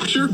Sure.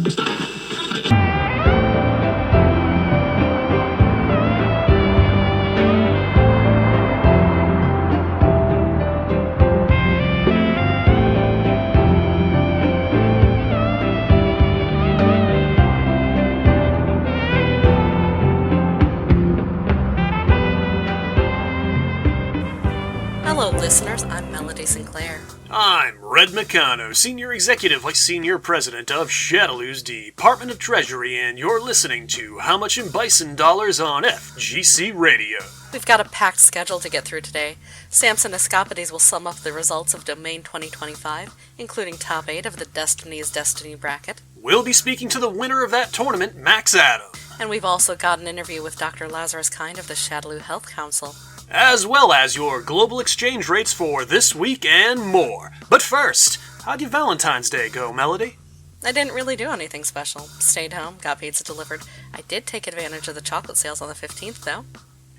Hello listeners, I'm Melody Sinclair. I'm Red McCano, Senior Executive Vice Senior President of Shadaloo's Department of Treasury, and you're listening to How Much in Bison Dollars on FGC Radio. We've got a packed schedule to get through today. Samson Escapades will sum up the results of Domain 2025, including top 8 of the Destiny's Destiny bracket. We'll be speaking to the winner of that tournament, MAXAdam. And we've also got an interview with Dr. Lazarus Kind of the Shadaloo Health Council. As well as your global exchange rates for this week and more. But first, how'd your Valentine's Day go, Melody? I didn't really do anything special. Stayed home, got pizza delivered. I did take advantage of the chocolate sales on the 15th, though.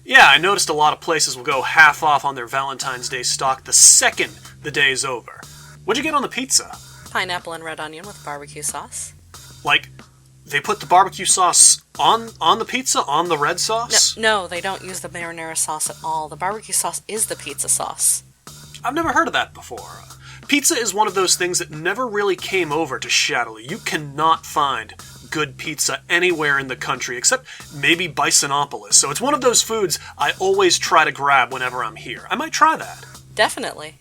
Yeah, I noticed a lot of places will go half off on their Valentine's Day stock the second the day's over. What'd you get on the pizza? Pineapple and red onion with barbecue sauce. Like, they put the barbecue sauce on the pizza, on the red sauce? No, they don't use the marinara sauce at all. The barbecue sauce is the pizza sauce. I've never heard of that before. Pizza is one of those things that never really came over to Shadaloo. You cannot find good pizza anywhere in the country, except maybe Bisonopolis. So it's one of those foods I always try to grab whenever I'm here. I might try that. Definitely.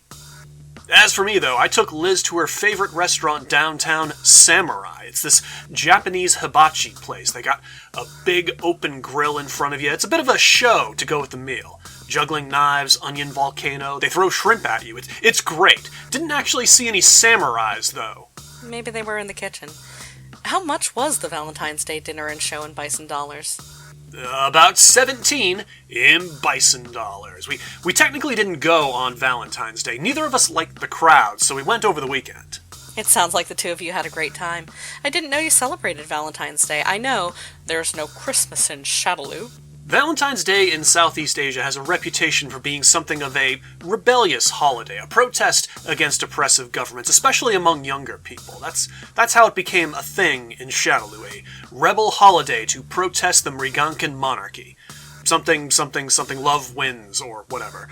As for me, though, I took Liz to her favorite restaurant downtown, Samurai. It's this Japanese hibachi place. They got a big open grill in front of you. It's a bit of a show to go with the meal. Juggling knives, onion volcano, they throw shrimp at you. It's great. Didn't actually see any samurais, though. Maybe they were in the kitchen. How much was the Valentine's Day dinner and show in Bison dollars? About 17 in Bison dollars. We technically didn't go on Valentine's Day. Neither of us liked the crowd, so we went over the weekend. It sounds like the two of you had a great time. I didn't know you celebrated Valentine's Day. I know there's no Christmas in Shadaloo. Valentine's Day in Southeast Asia has a reputation for being something of a rebellious holiday, a protest against oppressive governments, especially among younger people. That's how it became a thing in Shadaloo, a rebel holiday to protest the Mrigankan monarchy. Something, love wins, or whatever.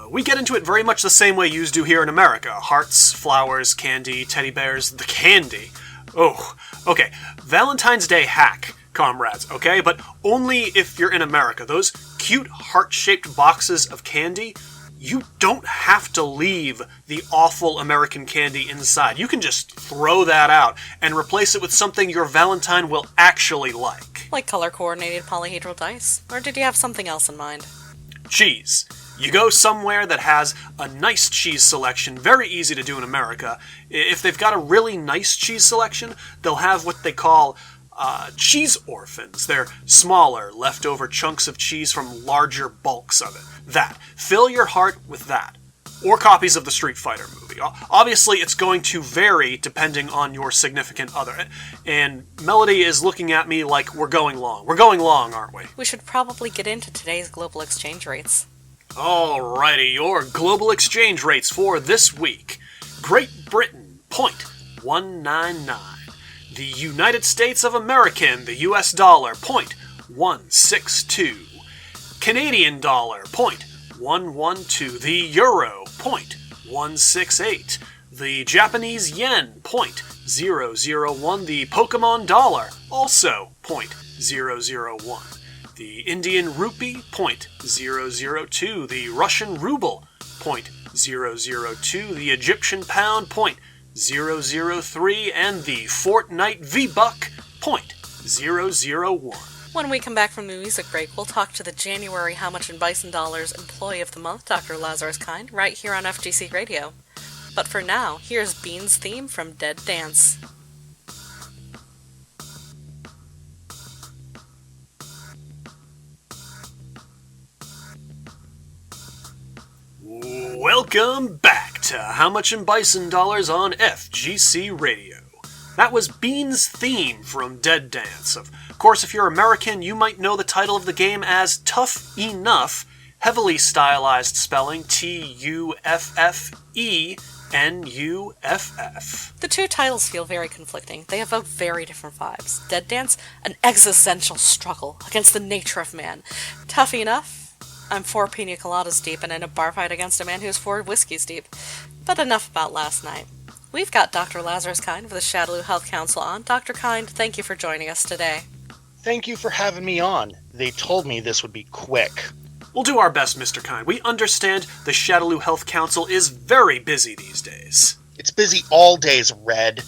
We get into it very much the same way yous do here in America. Hearts, flowers, candy, teddy bears, the candy. Oh, okay, Valentine's Day hack, comrades, okay? But only if you're in America. Those cute heart-shaped boxes of candy, you don't have to leave the awful American candy inside. You can just throw that out and replace it with something your Valentine will actually like. Like color-coordinated polyhedral dice? Or did you have something else in mind? Cheese. You go somewhere that has a nice cheese selection, very easy to do in America. If they've got a really nice cheese selection, they'll have what they call cheese orphans. They're smaller, leftover chunks of cheese from larger bulks of it. That. Fill your heart with that. Or copies of the Street Fighter movie. Obviously, it's going to vary depending on your significant other. And Melody is looking at me like we're going long. We're going long, aren't we? We should probably get into today's global exchange rates. Alrighty, your global exchange rates for this week. Great Britain, 0.199. The United States of America, the US dollar, 0.162. Canadian dollar, 0.112. The euro, 0.168. The Japanese yen, 0.001. The Pokemon dollar, also 0.001. The Indian rupee, 0.002. The Russian ruble, 0.002. The Egyptian pound, 0.003, and the Fortnite V-Buck, 0.001. When we come back from the music break, we'll talk to the January How Much in Bison Dollars Employee of the Month, Dr. Lazarus Kind, right here on FGC Radio. But for now, here's Bean's theme from Dead Dance. Welcome back to How Much in Bison Dollars on FGC Radio. That was Bean's theme from Dead Dance. Of course, if you're American, you might know the title of the game as Tough Enough, heavily stylized spelling, Tuffe N-U-F-F. The two titles feel very conflicting. They evoke very different vibes. Dead Dance, an existential struggle against the nature of man. Tough enough? I'm 4 pina coladas deep and in a bar fight against a man who's 4 whiskeys deep. But enough about last night. We've got Dr. Lazarus Kind of the Shadaloo Health Council on. Dr. Kind, thank you for joining us today. Thank you for having me on. They told me this would be quick. We'll do our best, Mr. Kind. We understand the Shadaloo Health Council is very busy these days. It's busy all days, Red.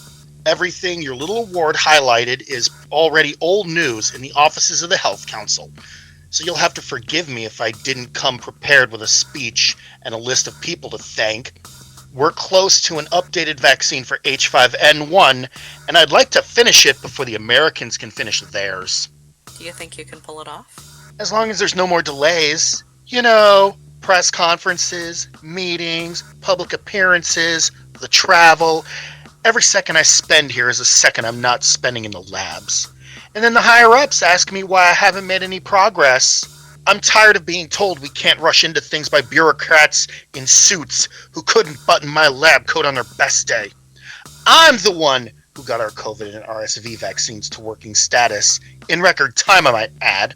Everything your little award highlighted is already old news in the offices of the Health Council. So you'll have to forgive me if I didn't come prepared with a speech and a list of people to thank. We're close to an updated vaccine for H5N1, and I'd like to finish it before the Americans can finish theirs. Do you think you can pull it off? As long as there's no more delays. You know, press conferences, meetings, public appearances, the travel. Every second I spend here is a second I'm not spending in the labs. And then the higher-ups ask me why I haven't made any progress. I'm tired of being told we can't rush into things by bureaucrats in suits who couldn't button my lab coat on their best day. I'm the one who got our COVID and RSV vaccines to working status, in record time I might add.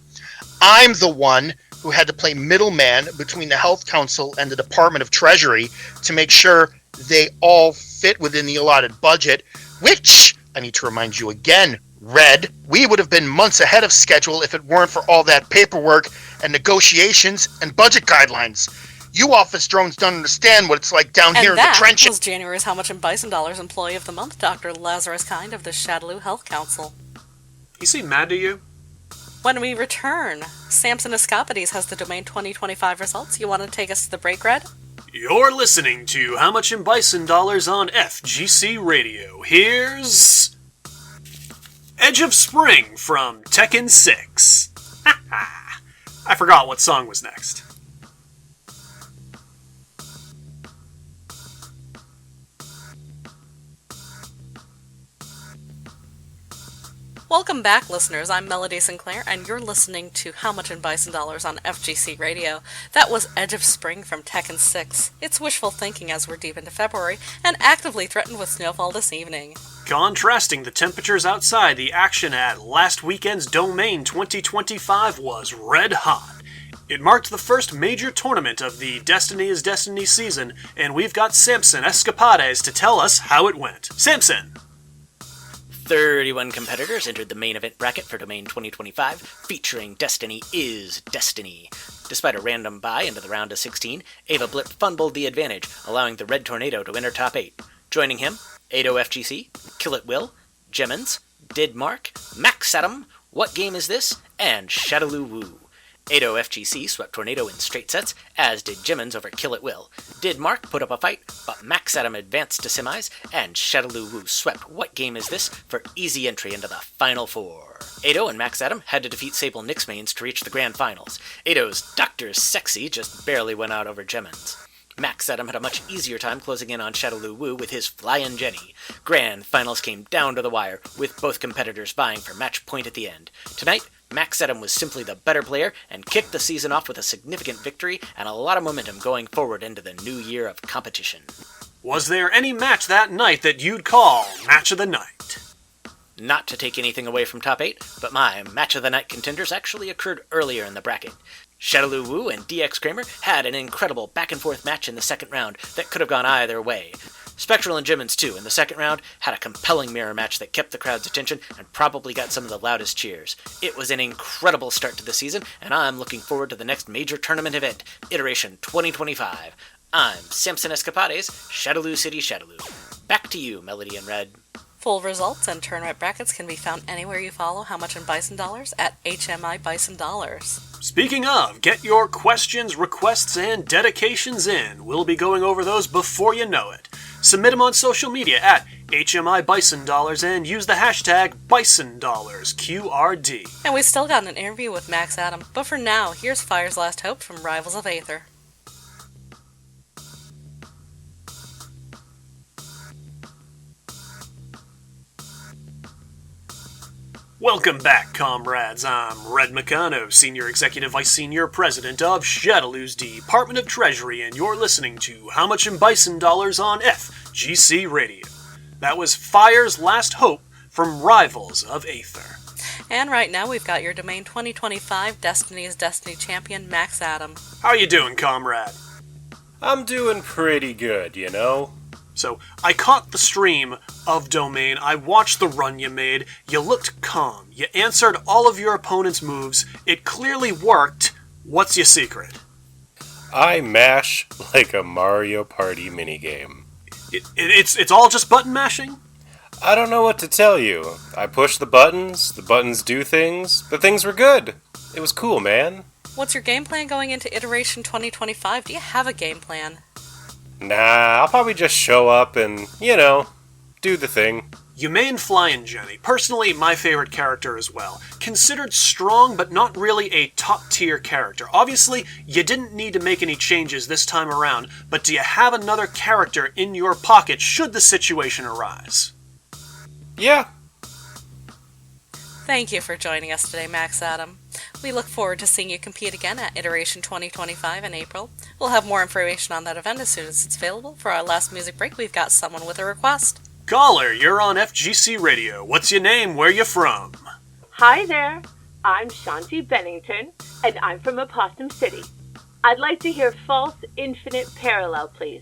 I'm the one who had to play middleman between the Health Council and the Department of Treasury to make sure they all fit within the allotted budget, which, I need to remind you again, Red, we would have been months ahead of schedule if it weren't for all that paperwork and negotiations and budget guidelines. You office drones don't understand what it's like down here in the trenches. And that was January's How Much in Bison Dollars Employee of the Month, Dr. Lazarus Kind of the Shadaloo Health Council. He seem mad to you? When we return, Samson Escapades has the Domain 2025 results. You want to take us to the break, Red? You're listening to How Much in Bison Dollars on FGC Radio. Here's Edge of Spring from Tekken 6. I forgot what song was next. Welcome back, listeners. I'm Melody Sinclair, and you're listening to How Much in Bison Dollars on FGC Radio. That was Edge of Spring from Tekken 6. It's wishful thinking as we're deep into February, and actively threatened with snowfall this evening. Contrasting the temperatures outside, the action at last weekend's Domain 2025 was red hot. It marked the first major tournament of the Destiny is Destiny season, and we've got Samson Escapades to tell us how it went. Samson! 31 competitors entered the main event bracket for Domain 2025, featuring Destiny is Destiny. Despite a random bye into the round of 16, Ava Blip fumbled the advantage, allowing the Red Tornado to enter top 8. Joining him, Ado FGC, Kill It Will, Gemins, Did Mark, MAXAdam, What Game Is This, and Shadaloo Woo. Ado FGC swept Tornado in straight sets, as did Gemins over Kill It Will. Did Mark put up a fight, but MAXAdam advanced to semis, and Shadaloo Woo swept What Game Is This for easy entry into the Final Four. Ado and MAXAdam had to defeat Sable Nixmains to reach the Grand Finals. Ado's Dr. Sexy just barely went out over Gemins. MAXAdam had a much easier time closing in on Shadaloo Woo with his Flyin' Jenny. Grand Finals came down to the wire, with both competitors vying for match point at the end. Tonight, MAXAdam was simply the better player and kicked the season off with a significant victory and a lot of momentum going forward into the new year of competition. Was there any match that night that you'd call Match of the Night? Not to take anything away from top 8, but my Match of the Night contenders actually occurred earlier in the bracket. Shadaloo Woo and DX Kramer had an incredible back-and-forth match in the second round that could have gone either way. Spectral and Gemins, too, in the second round, had a compelling mirror match that kept the crowd's attention and probably got some of the loudest cheers. It was an incredible start to the season, and I'm looking forward to the next major tournament event, Iteration 2025. I'm Samson Escapades, Shadaloo City Shadaloo. Back to you, Melody and Red. Full results and tournament brackets can be found anywhere you follow How Much in Bison Dollars at HMI Bison Dollars. Speaking of, get your questions, requests, and dedications in. We'll be going over those before you know it. Submit them on social media at HMI Bison Dollars and use the hashtag BisonDollarsQRD. And we still got an interview with MAXAdam, but for now, here's Fire's Last Hope from Rivals of Aether. Welcome back, comrades. I'm Red McCano, Senior Executive Vice Senior President of Shadaloo's Department of Treasury, and you're listening to How Much in Bison Dollars on FGC Radio. That was Fire's Last Hope from Rivals of Aether. And right now we've got your Domain 2025 Destiny's Destiny champion, MAXAdam. How you doing, comrade? I'm doing pretty good, you know? So, I caught the stream of Domain, I watched the run you made, you looked calm, you answered all of your opponent's moves, it clearly worked. What's your secret? I mash like a Mario Party minigame. It's all just button mashing? I don't know what to tell you. I push the buttons do things, but things were good. It was cool, man. What's your game plan going into Iteration 2025? Do you have a game plan? Nah, I'll probably just show up and, do the thing. You main Flying Jenny, personally my favorite character as well. Considered strong, but not really a top-tier character. Obviously, you didn't need to make any changes this time around, but do you have another character in your pocket should the situation arise? Yeah. Thank you for joining us today, MAXAdam. We look forward to seeing you compete again at Iteration 2025 in April. We'll have more information on that event as soon as it's available. For our last music break, we've got someone with a request. Caller, you're on FGC Radio. What's your name? Where you from? Hi there, I'm Shanti Bennington, and I'm from Opossum City. I'd like to hear False Infinite Parallel, please.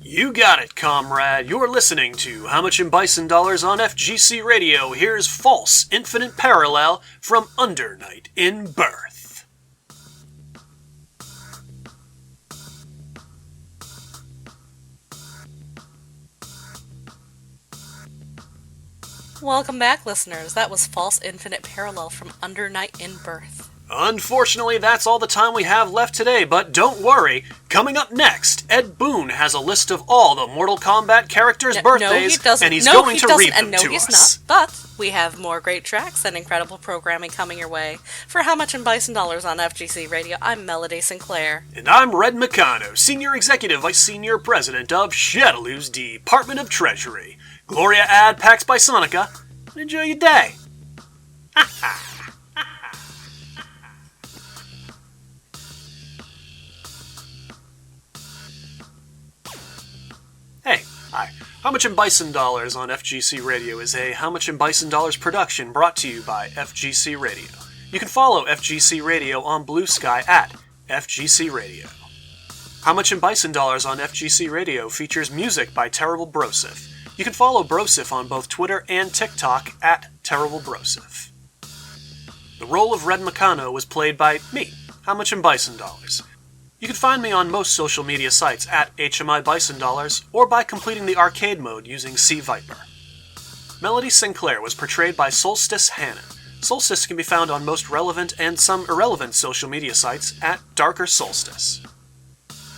You got it, comrade. You're listening to How Much in Bison Dollars on FGC Radio. Here's False Infinite Parallel from Undernight in Birth. Welcome back, listeners. That was False Infinite Parallel from Undernight in Birth. Unfortunately, that's all the time we have left today, but don't worry. Coming up next, Ed Boon has a list of all the Mortal Kombat characters' birthdays, and he's going to read them to us. Not, but we have more great tracks and incredible programming coming your way. For How Much in Bison Dollars on FGC Radio, I'm Melody Sinclair. And I'm Red McCano, Senior Executive Vice Senior President of Shadaloo's Department of Treasury. Gloria ad Pax Bisonica, and enjoy your day. Ha ha. Hey, hi. How Much in Bison Dollars on FGC Radio is a How Much in Bison Dollars production brought to you by FGC Radio. You can follow FGC Radio on Blue Sky at FGC Radio. How Much in Bison Dollars on FGC Radio features music by Terrible Brosif. You can follow Brosif on both Twitter and TikTok at Terrible Brosif. The role of Red McCano was played by me, How Much in Bison Dollars. You can find me on most social media sites at HMI Bison Dollars or by completing the arcade mode using Sea Viper. Melody Sinclair was portrayed by Solstice Hannan. Solstice can be found on most relevant and some irrelevant social media sites at Darker Solstice.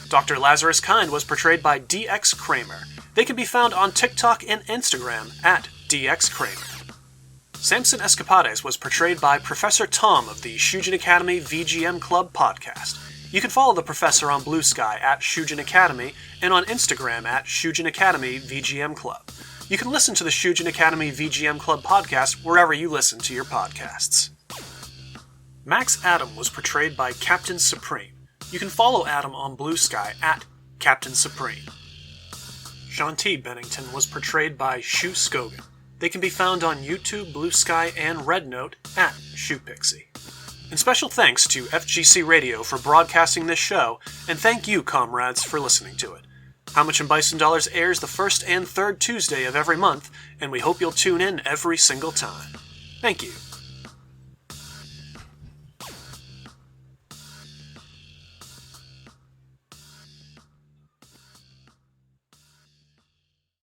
Dr. Lazarus Kind was portrayed by DX Kramer. They can be found on TikTok and Instagram at DX Kramer. Samson Escapades was portrayed by Professor Tom of the Shujin Academy VGM Club podcast. You can follow the professor on Blue Sky at Shujin Academy and on Instagram at Shujin Academy VGM Club. You can listen to the Shujin Academy VGM Club podcast wherever you listen to your podcasts. MAXAdam was portrayed by Captain Supreme. You can follow Adam on Blue Sky at Captain Supreme. Shanti Bennington was portrayed by Shu Skogen. They can be found on YouTube, Blue Sky, and Red Note at Shoe Pixie. And special thanks to FGC Radio for broadcasting this show, and thank you, comrades, for listening to it. How Much in Bison Dollars airs the first and third Tuesday of every month, and we hope you'll tune in every single time. Thank you.